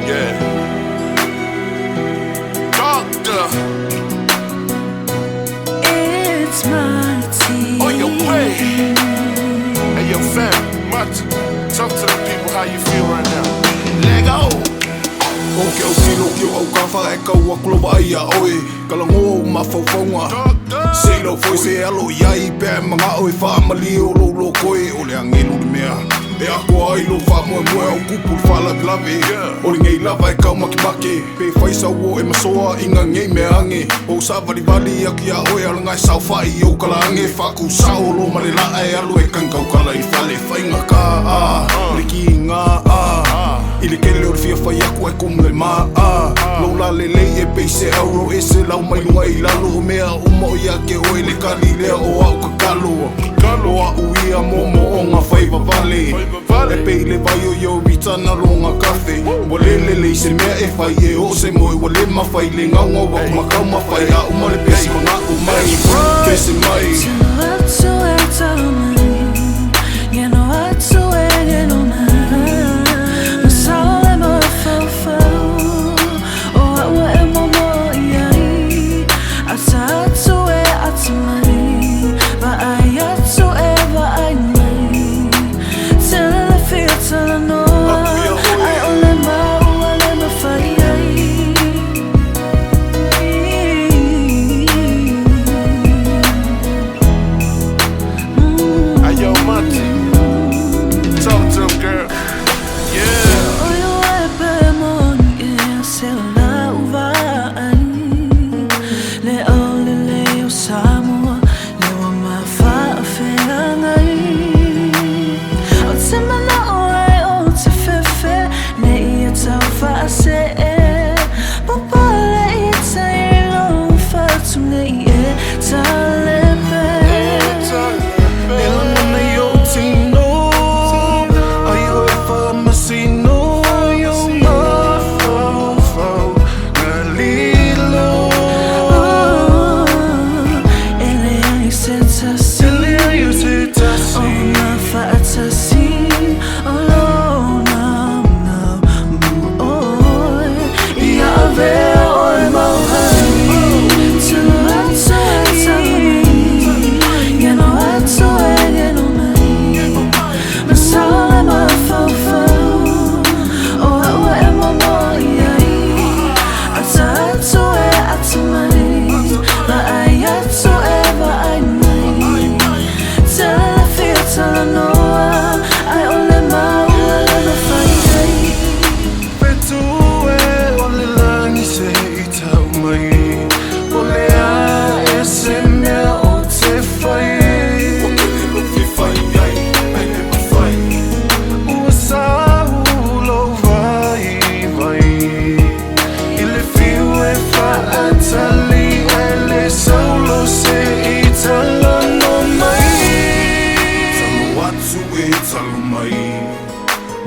Yeah. Doctor. It's my team. On your way. Hey, yo, fam, talk to the people how you feel right now. Let go. Okay, okay, au ka wha e kau akulova ia oe Kalango mawhauwhaunga Selo foi se alo iai pē mga oe whaamali o lo koe O le angelu le mea E ako ai lo wha moe au kupu le whala glave O le ngei lava e kau makimake Pe whaisau o e masoa inga ngei mea ange O sa vali aki a oe alangai sau whai o kala ange Whaku sao lo male la e alo e kankau kala I whale whainga ka a Le ki ngā a Ile kele o le fia whai aku e kumle maa Lola le lei e peise auro e se lau mai lunga I lalo mea umo i ake oe le kali lea o au kakalo O au ia momo o ngā whaiva vale E pei le vai o yo ritana lo ngā kafe Wale le lei se mea e whai e o se moe Wale mawhai le ngaunga wa makau mawhai A uma le pesi mga umai Kese mai Tino atu e talo mai Ngeno atu e ngeno mai Masala mo fau O Vaaelua Emma Moni Atu e atu mai Vaai atu e vaai mai Tela le fia tala noa Ai ole mau ole mawhai Yo, Monty, talk to him, girl. Yeah. Oyo e pe moni e se la uvai Le ole le o Samoa Le wa mawha whea ngai O te mana o ai o te whewhe Ne ia tau wha se e Papa le i tai lo whatu Ne i e tale pe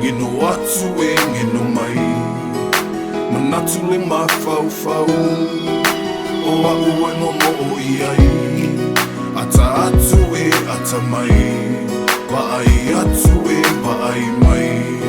Ngeno atu e ngeno mai Manatu le mawhauwhau O au e momo o iai Ata atu e ata mai Vaai atu e vaai mai